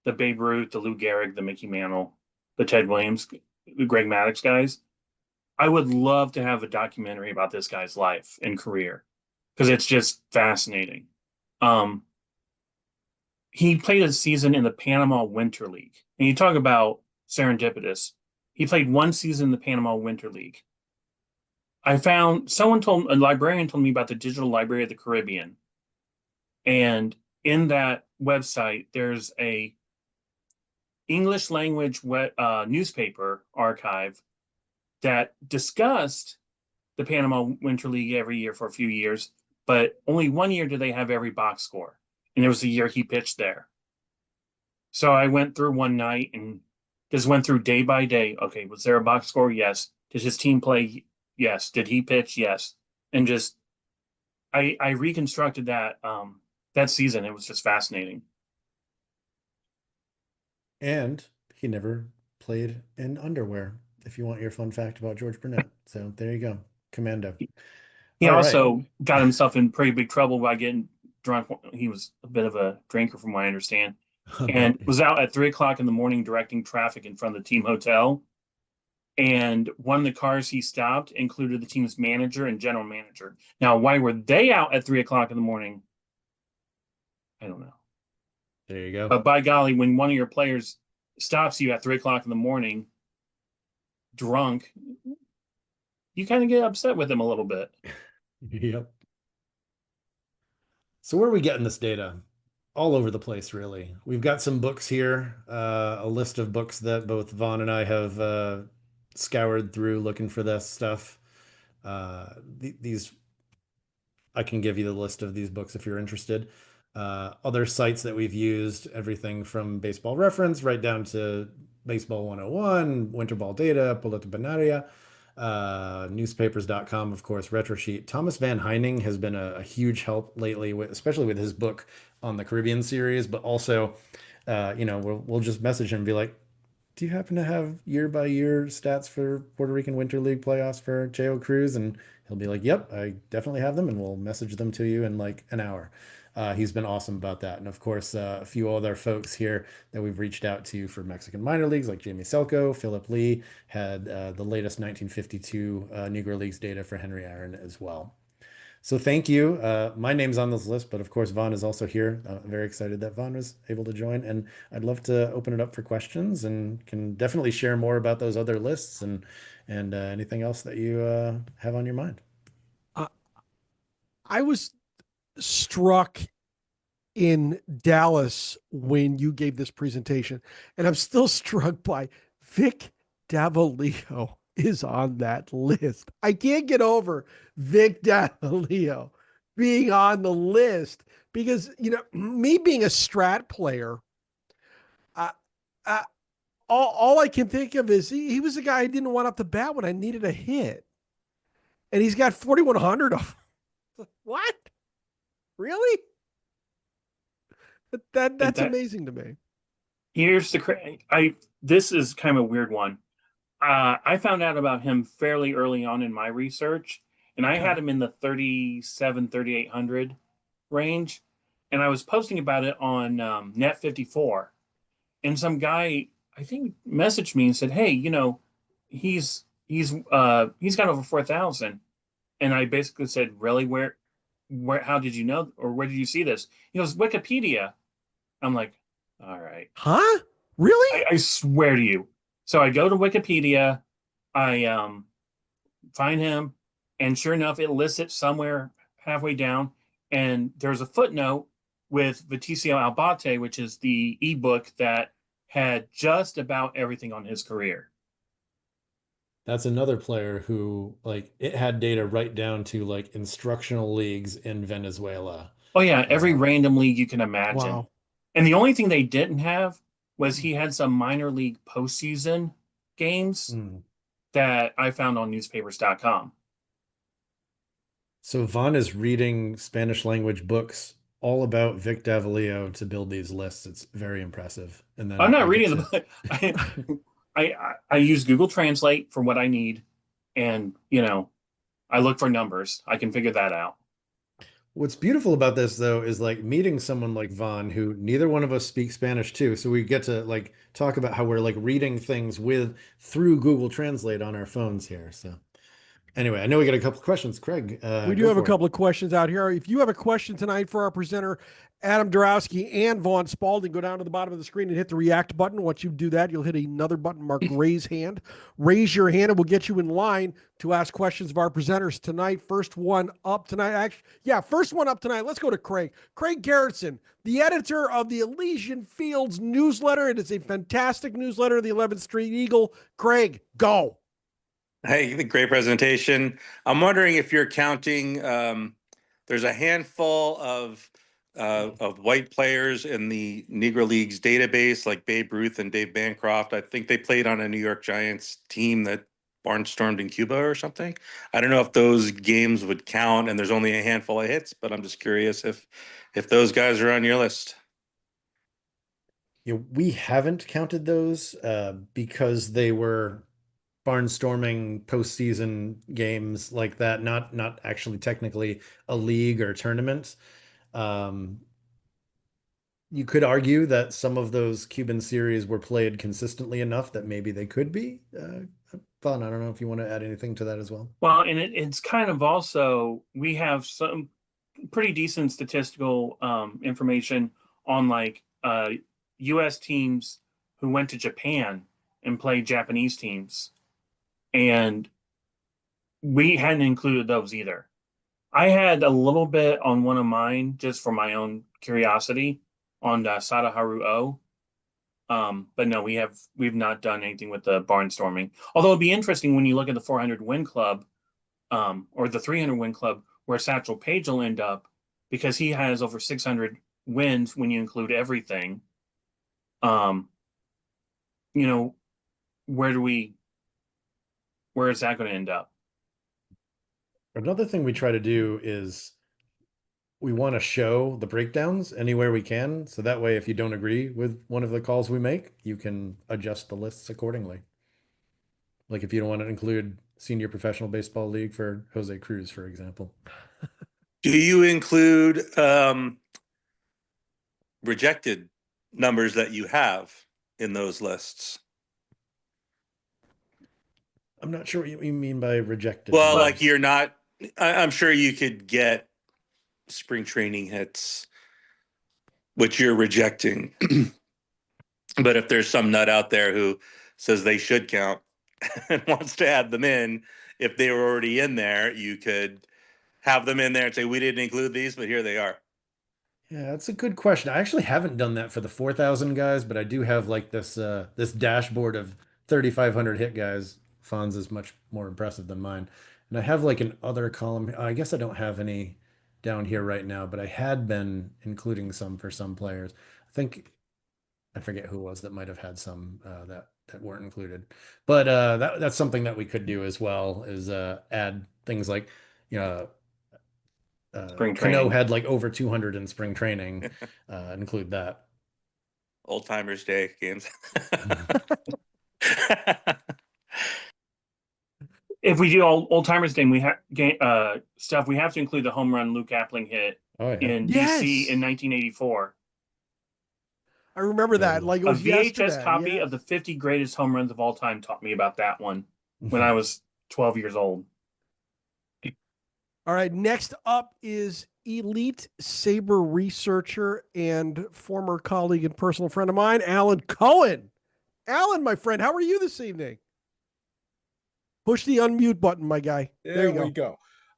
Babe Ruth, the Lou Gehrig, the Mickey Mantle, the Ted Williams, the Greg Maddux guys. I would love to have a documentary about this guy's life and career because it's just fascinating. He played a season in the Panama Winter League. And you talk about serendipitous. He played one season in the Panama Winter League. A librarian told me about the Digital Library of the Caribbean. And in that website, there's a English language newspaper archive that discussed the Panama Winter League every year for a few years, but only one year did they have every box score. And it was the year he pitched there. So I went through one night and just went through day by day. Okay, was there a box score? Yes. Did his team play? Yes. Did he pitch? Yes. And just I reconstructed that season. It was just fascinating. And he never played in underwear, if you want your fun fact about George Burnett. So there you go. Commando. He All also right. got himself in pretty big trouble by getting drunk. He was a bit of a drinker, from what I understand, and was out at 3 o'clock in the morning directing traffic in front of the team hotel. And one of the cars he stopped included the team's manager and general manager. Now, why were they out at 3 o'clock in the morning? I don't know. There you go. But by golly, when one of your players stops you at 3 o'clock in the morning, drunk, you kind of get upset with him a little bit. Yep. So where are we getting this data? All over the place, really. We've got some books here, a list of books that both Vaughn and I have scoured through looking for this stuff. These, I can give you the list of these books if you're interested. Other sites that we've used, everything from Baseball Reference right down to Baseball 101, Winter Ball Data, Pelota Banaria, newspapers.com, of course, Retrosheet. Thomas Van Heining has been a huge help lately, especially with his book on the Caribbean series, but also, we'll just message him and be like, do you happen to have year by year stats for Puerto Rican Winter League playoffs for Cheo Cruz? And he'll be like, yep, I definitely have them, and we'll message them to you in like an hour. He's been awesome about that. And of course, a few other folks here that we've reached out to for Mexican minor leagues, like Jamie Selko, Philip Lee had the latest 1952 Negro Leagues data for Henry Aaron as well. So thank you. My name's on this list, but of course, Vaughn is also here. I'm very excited that Vaughn was able to join, and I'd love to open it up for questions and can definitely share more about those other lists and anything else that you have on your mind. I was struck in Dallas when you gave this presentation, and I'm still struck by Vic Davalio is on that list. I can't get over Vic Davalio being on the list because, me being a strat player, uh, uh, all I can think of is he was the guy I didn't want up the bat when I needed a hit. And he's got 4,100 of them. What? Really? That's amazing to me. Here's this is kind of a weird one. I found out about him fairly early on in my research, and I had him in the 3,800 range, and I was posting about it on Net 54, and some guy I think messaged me and said, "Hey, he's got over 4,000," and I basically said, "Really? Where? How did you know, or where did you see this?" He goes, "Wikipedia." I'm like, "All right." Huh? Really? I swear to you. So I go to Wikipedia, I find him, and sure enough, it lists it somewhere halfway down. And there's a footnote with Viticio Albate, which is the ebook that had just about everything on his career. That's another player who, like, it had data right down to like instructional leagues in Venezuela. Oh yeah, every random league you can imagine. Wow. And the only thing they didn't have was he had some minor league postseason games that I found on newspapers.com. So Vaughn is reading Spanish language books all about Vic Davalio to build these lists. It's very impressive. And then I'm not reading the book. I use Google Translate for what I need, and I look for numbers. I can figure that out. What's beautiful about this, though, is like meeting someone like Vaughn, who neither one of us speak Spanish too. So we get to like talk about how we're like reading things through Google Translate on our phones here. So anyway, I know we got a couple of questions. Craig, we do have a couple of questions out here. If you have a question tonight for our presenter, Adam Darowski and Vaughn Spalding, go down to the bottom of the screen and hit the react button. Once you do that, you'll hit another button marked raise hand. Raise your hand and we'll get you in line to ask questions of our presenters tonight. First one up tonight. First one up tonight. Let's go to Craig. Craig Garrettson, the editor of the Elysian Fields newsletter. It is a fantastic newsletter, the 11th Street Eagle. Craig, go. Hey, great presentation. I'm wondering if you're counting, there's a handful of white players in the Negro Leagues database, like Babe Ruth and Dave Bancroft. I think they played on a New York Giants team that barnstormed in Cuba or something. I don't know if those games would count, and there's only a handful of hits, but I'm just curious if those guys are on your list. We haven't counted those because they were barnstorming postseason games like that, not actually technically a league or tournament. You could argue that some of those Cuban series were played consistently enough that maybe they could be fun. I don't know if you want to add anything to that as well. Well, and it's kind of also, we have some pretty decent statistical information on like U.S. teams who went to Japan and played Japanese teams. And we hadn't included those either. I had a little bit on one of mine just for my own curiosity on Sadaharu O. But no, we've not done anything with the barnstorming. Although it'd be interesting when you look at the 400 win club or the 300 win club where Satchel Paige will end up, because he has over 600 wins when you include everything. You know, where is that going to end up? Another thing we try to do is we want to show the breakdowns anywhere we can. So that way, if you don't agree with one of the calls we make, you can adjust the lists accordingly. Like if you don't want to include Senior Professional Baseball League for Jose Cruz, for example. Do you include rejected numbers that you have in those lists? I'm not sure what you mean by rejected. Well, numbers. like you're not, I'm sure you could get spring training hits, which you're rejecting. But if there's some nut out there who says they should count and wants to add them in, if they were already in there, you could have them in there and say, we didn't include these, but here they are. Yeah, that's a good question. I actually haven't done that for the 4,000 guys, but I do have like this dashboard of 3,500 hit guys. Fonz is much more impressive than mine. And I have like an other column. I guess I don't have any down here right now, but I had been including some for some players. I think I forget who it was that might have had some that weren't included. But that's something that we could do as well is add things like, you know, Spring Cano training. had like over 200 in spring training. Include that. Old Timers Day games. If we do Old Timers Day, we have stuff. We have to include the home run Luke Appling hit Oh yeah. in Yes. DC in 1984. I remember that. Like it A was VHS yesterday. copy yes. of the 50 greatest home runs of all time taught me about that one when I was 12 years old. All right. Next up is elite SABR researcher and former colleague and personal friend of mine, Alan Cohen. Alan, my friend, how are you this evening? Push the unmute button, my guy. There you we go.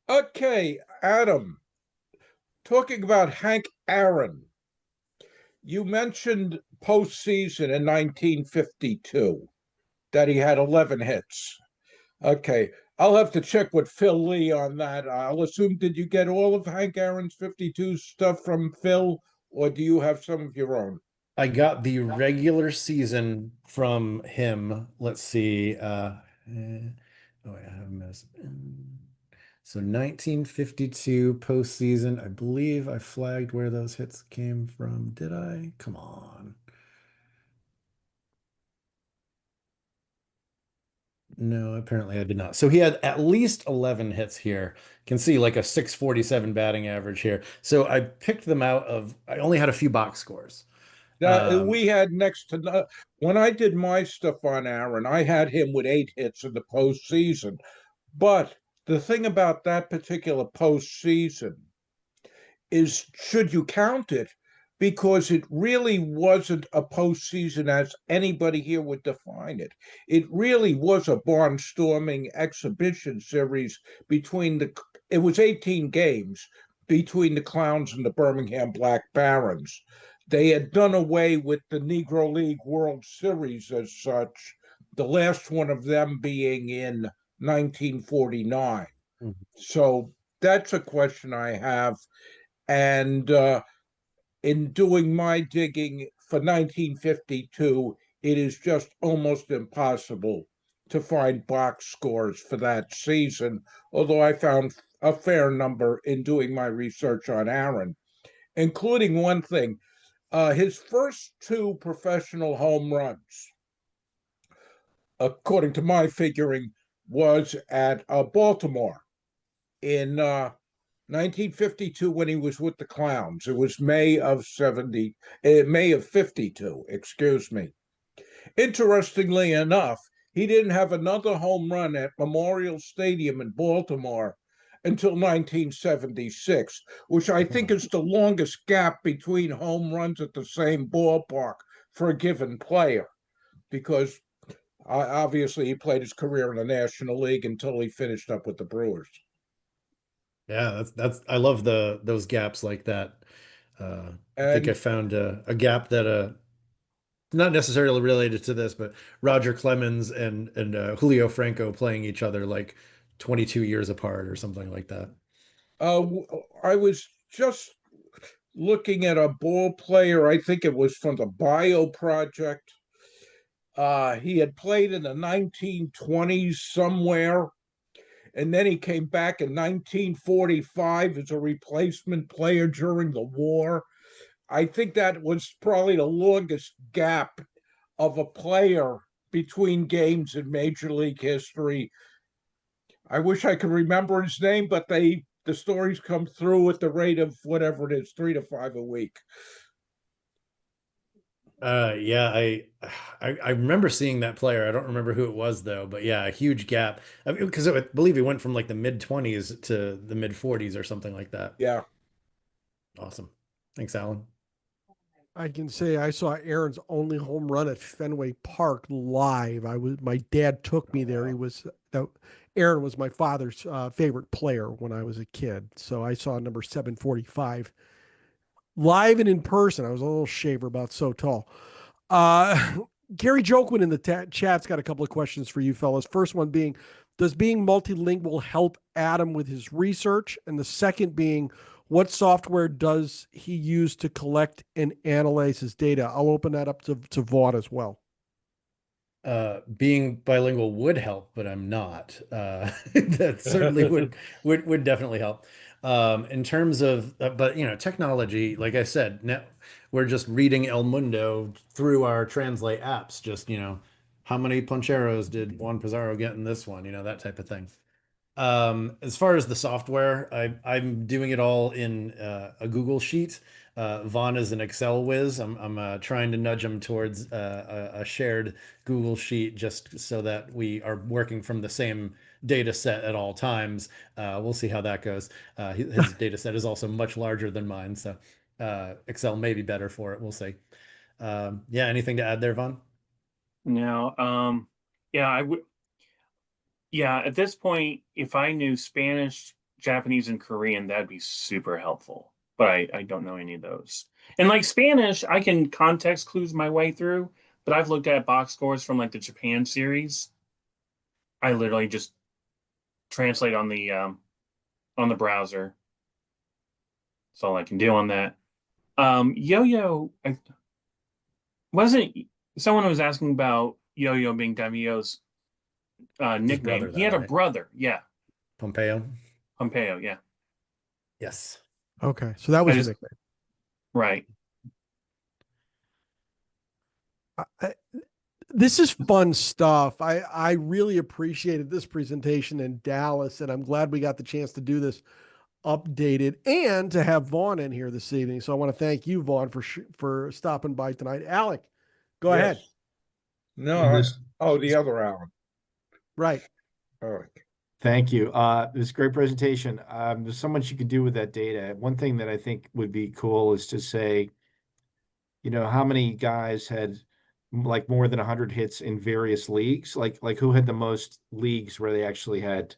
Okay, Adam, talking about Hank Aaron, you mentioned postseason in 1952, that he had 11 hits. Okay, I'll have to check with Phil Lee on that. I'll assume, did you get all of Hank Aaron's 52 stuff from Phil, or do you have some of your own? I got the regular season from him. Let's see. Oh, wait, I have missed. So 1952 postseason. I believe I flagged where those hits came from. Did I? Come on. No, apparently I did not. So he had at least 11 hits here. You can see like a 647 batting average here. So I picked them out of, I only had a few box scores. We had next to when I did my stuff on Aaron, I had him with 8 hits in the postseason. But the thing about that particular postseason is, should you count it? Because it really wasn't a postseason as anybody here would define it. It really was a barnstorming exhibition series it was 18 games between the Clowns and the Birmingham Black Barons. They had done away with the Negro League World Series as such, the last one of them being in 1949. Mhm. So that's a question I have. And in doing my digging for 1952, it is just almost impossible to find box scores for that season, although I found a fair number in doing my research on Aaron, including one thing. His first 2 professional home runs, according to my figuring, was at Baltimore in 1952 when he was with the Clowns. It was May of 52, excuse me. Interestingly enough, he didn't have another home run at Memorial Stadium in Baltimore until 1976, which I think is the longest gap between home runs at the same ballpark for a given player, because obviously he played his career in the National League until he finished up with the Brewers. Yeah, that's I love those gaps like that. I think I found a gap that not necessarily related to this, but Roger Clemens and Julio Franco playing each other like 22 years apart or something like that. I was just looking at a ball player. I think it was from the Bio Project. He had played in the 1920s somewhere, and then he came back in 1945 as a replacement player during the war. I think that was probably the longest gap of a player between games in Major League history. I wish I could remember his name, but the stories come through at the rate of whatever it is, 3 to 5 a week. Yeah, I remember seeing that player. I don't remember who it was though, but yeah, a huge gap. I mean, because I believe he went from like the mid 20s to the mid 40s or something like that. Yeah. Awesome. Thanks, Alan. I can say I saw Aaron's only home run at Fenway Park live. My dad took me there. Aaron was my father's favorite player when I was a kid. So I saw number 745 live and in person. I was a little shaver, about so tall. Gary Jokeman in the chat's got a couple of questions for you fellas. First one being, does being multilingual help Adam with his research? And the second being, what software does he use to collect and analyze his data? I'll open that up to Vaughn as well. Being bilingual would help, but I'm not. That certainly would definitely help. In terms of, but technology, like I said, now we're just reading El Mundo through our translate apps. Just how many poncheros did Juan Pizarro get in this one? That type of thing. As far as the software, I'm doing it all in a Google Sheet. Vaughn is an Excel whiz. I'm trying to nudge him towards a shared Google Sheet just so that we are working from the same data set at all times. We'll see how that goes. His data set is also much larger than mine, so Excel may be better for it. We'll see. Yeah, anything to add there, Vaughn? No. Yeah, I would. Yeah, at this point, if I knew Spanish, Japanese, and Korean, that'd be super helpful. But I don't know any of those. And like Spanish, I can context clues my way through, but I've looked at box scores from like the Japan series. I literally just translate on the browser. That's all I can do on that. Yo-Yo, wasn't someone was asking about Yo-Yo being Davio's nickname. brother, He had a right? brother, yeah. Pompeo. Pompeo, yeah. Yes. Okay, so that was his nickname. Right. This is fun stuff. I really appreciated this presentation in Dallas, and I'm glad we got the chance to do this updated and to have Vaughn in here this evening. So I want to thank you, Vaughn, for stopping by tonight. Alec, go ahead. No, the other Alan. Right. All right. Thank you. It was a great presentation. There's so much you can do with that data. One thing that I think would be cool is to say, how many guys had like more than 100 hits in various leagues? Like who had the most leagues where they actually had,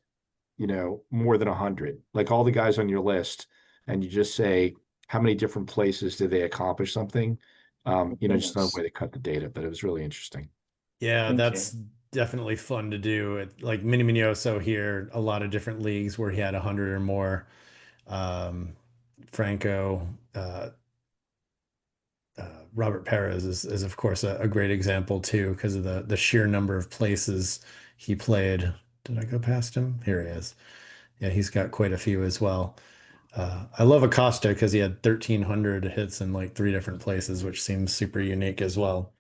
more than 100? Like all the guys on your list, and you just say how many different places did they accomplish something? Just another way to cut the data, but it was really interesting. Yeah, that's definitely fun to do. Like Minnie Miñoso here, a lot of different leagues where he had 100 or more. Franco, Robert Perez is of course a great example too because of the sheer number of places he played. Did I go past him? Here he is. Yeah, he's got quite a few as well. I love Acosta because he had 1,300 hits in like 3 different places, which seems super unique as well.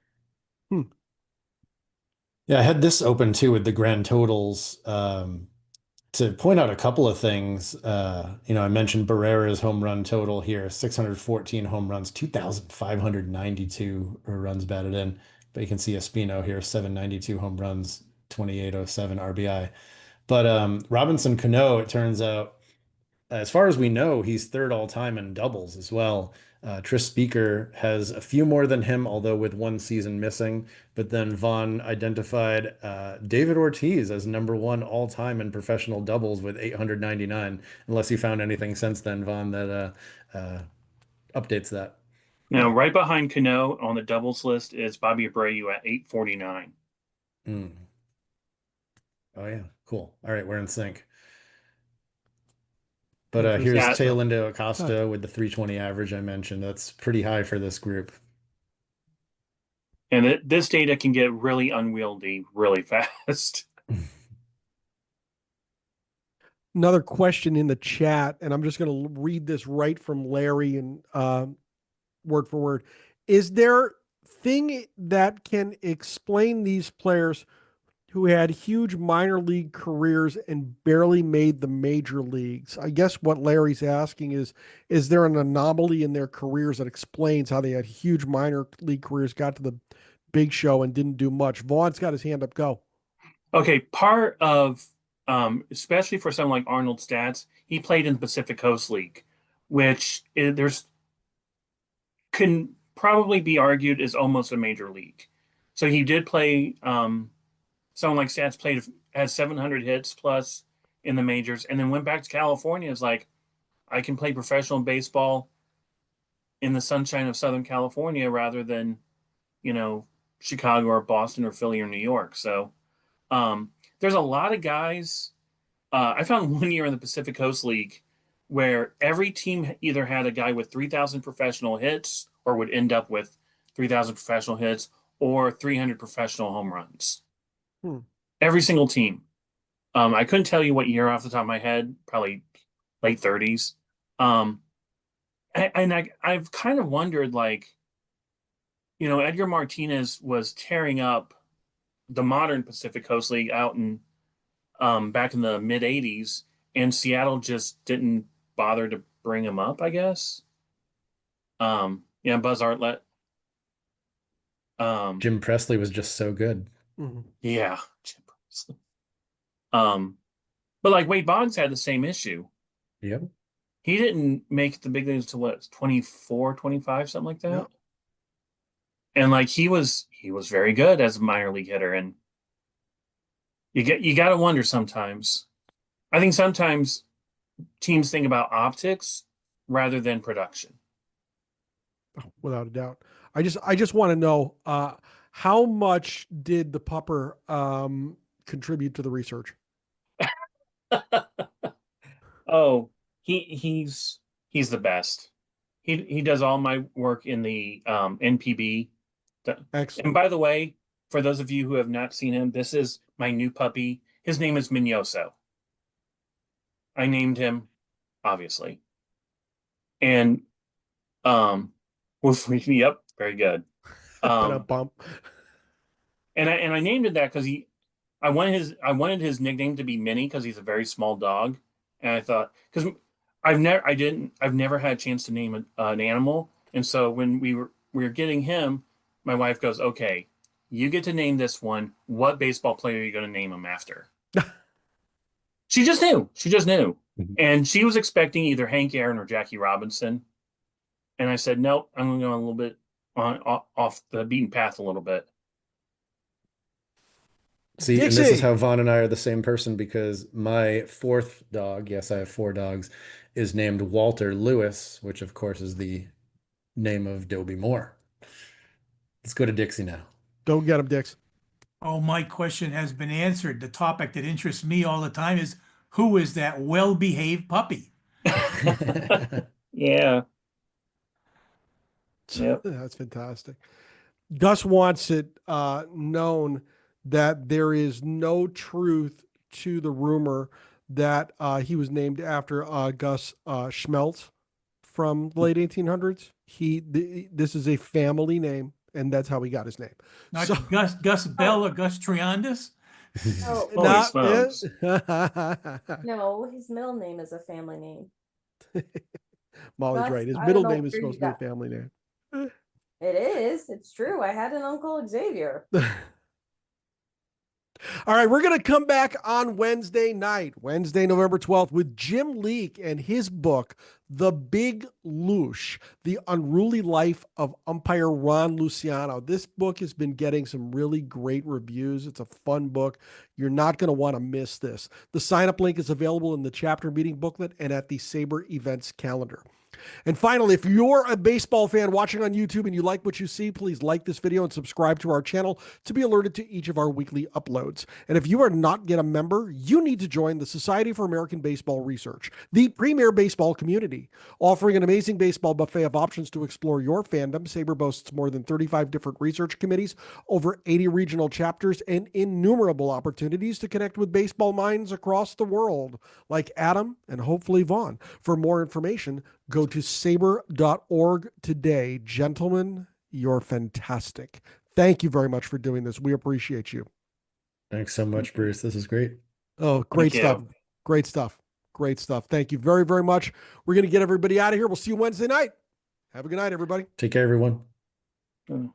Yeah, I had this open too with the grand totals to point out a couple of things. I mentioned Barrera's home run total here, 614 home runs, 2,592 runs batted in. But you can see Espino here, 792 home runs, 2,807 RBI. But Robinson Cano, it turns out, as far as we know, he's third all time in doubles as well. Tris Speaker has a few more than him, although with 1 season missing. But then Vaughn identified David Ortiz as number 1 all time in professional doubles with 899. Unless you found anything since then, Vaughn, that updates that. Now, right behind Cano on the doubles list is Bobby Abreu at 849. Oh yeah, cool. All right, we're in sync. But here's Interesting. Taylor Acosta with the 320 average I mentioned. That's pretty high for this group. And this data can get really unwieldy really fast. Another question in the chat, and I'm just going to read this right from Larry and word for word. Is there thing that can explain these players who had huge minor league careers and barely made the major leagues? I guess what Larry's asking is there an anomaly in their careers that explains how they had huge minor league careers, got to the big show and didn't do much? Vaughn's got his hand up. Go. Okay, part of, especially for someone like Arnold Stats, he played in the Pacific Coast League, which can probably be argued is almost a major league. So he did play, someone like Stats has 700 hits plus in the majors, and then went back to California. It's like, I can play professional baseball in the sunshine of Southern California rather than, Chicago or Boston or Philly or New York. So there's a lot of guys. I found one year in the Pacific Coast League where every team either had a guy with 3,000 professional hits or would end up with 3,000 professional hits or 300 professional home runs. Every single team. I couldn't tell you what year off the top of my head, probably late 30s. And I've kind of wondered, Edgar Martinez was tearing up the modern Pacific Coast League out in back in the mid 80s, and Seattle just didn't bother to bring him up, I guess. Buzz Artlett. Jim Presley was just so good. Yeah. Jim Presley. But Wade Boggs had the same issue. Yep. He didn't make the big leagues to what, 24, 25, something like that. Yep. And he was very good as a minor league hitter, and you got to wonder sometimes. I think sometimes teams think about optics rather than production. Oh, without a doubt. I just want to know how much did the pupper contribute to the research? Oh, he's the best. He does all my work in the NPB. Excellent. And by the way, for those of you who have not seen him, this is my new puppy. His name is Miñoso. I named him, obviously. And yep, very good. Bump. And I named it that because I wanted his nickname to be Minnie because he's a very small dog. And I thought, because I've never had a chance to name an animal. And so when we were getting him, my wife goes, okay, you get to name this one. What baseball player are you going to name him after? She just knew. Mm-hmm. And she was expecting either Hank Aaron or Jackie Robinson. And I said, nope, I'm going to go a little bit off the beaten path a little bit. See, Dixie. And this is how Vaughn and I are the same person, because my fourth dog, yes, I have 4 dogs, is named Walter Lewis, which of course is the name of Dobie Moore. Let's go to Dixie now. Go get him, Dix. Oh, my question has been answered. The topic that interests me all the time is, who is that well-behaved puppy? Yeah. Yep. That's fantastic. Gus wants it known that there is no truth to the rumor that he was named after Gus Schmelz from the late 1800s. This is a family name, and that's how he got his name. Not Gus Bell or Gus Triandis? Oh, no, his middle name is a family name. Molly's right. His middle name is supposed to be a family name. It is. It's true. I had an Uncle Xavier. All right, we're going to come back on Wednesday night, Wednesday, November 12th, with Jim Leake and his book, The Big Loosh, The Unruly Life of Umpire Ron Luciano. This book has been getting some really great reviews. It's a fun book. You're not going to want to miss this. The sign-up link is available in the chapter meeting booklet and at the SABR events calendar. And finally, if you're a baseball fan watching on YouTube and you like what you see, please like this video and subscribe to our channel to be alerted to each of our weekly uploads. And if you are not yet a member, you need to join the Society for American Baseball Research, the premier baseball community. Offering an amazing baseball buffet of options to explore your fandom, SABR boasts more than 35 different research committees, over 80 regional chapters, and innumerable opportunities to connect with baseball minds across the world, like Adam and hopefully Vaughn. For more information, go to SABR.org today. Gentlemen, you're fantastic. Thank you very much for doing this. We appreciate you. Thanks so much, Bruce. This is great. Oh, great Thank stuff. you. Great stuff. Great stuff. Thank you very, very much. We're going to get everybody out of here. We'll see you Wednesday night. Have a good night, everybody. Take care, everyone. Mm.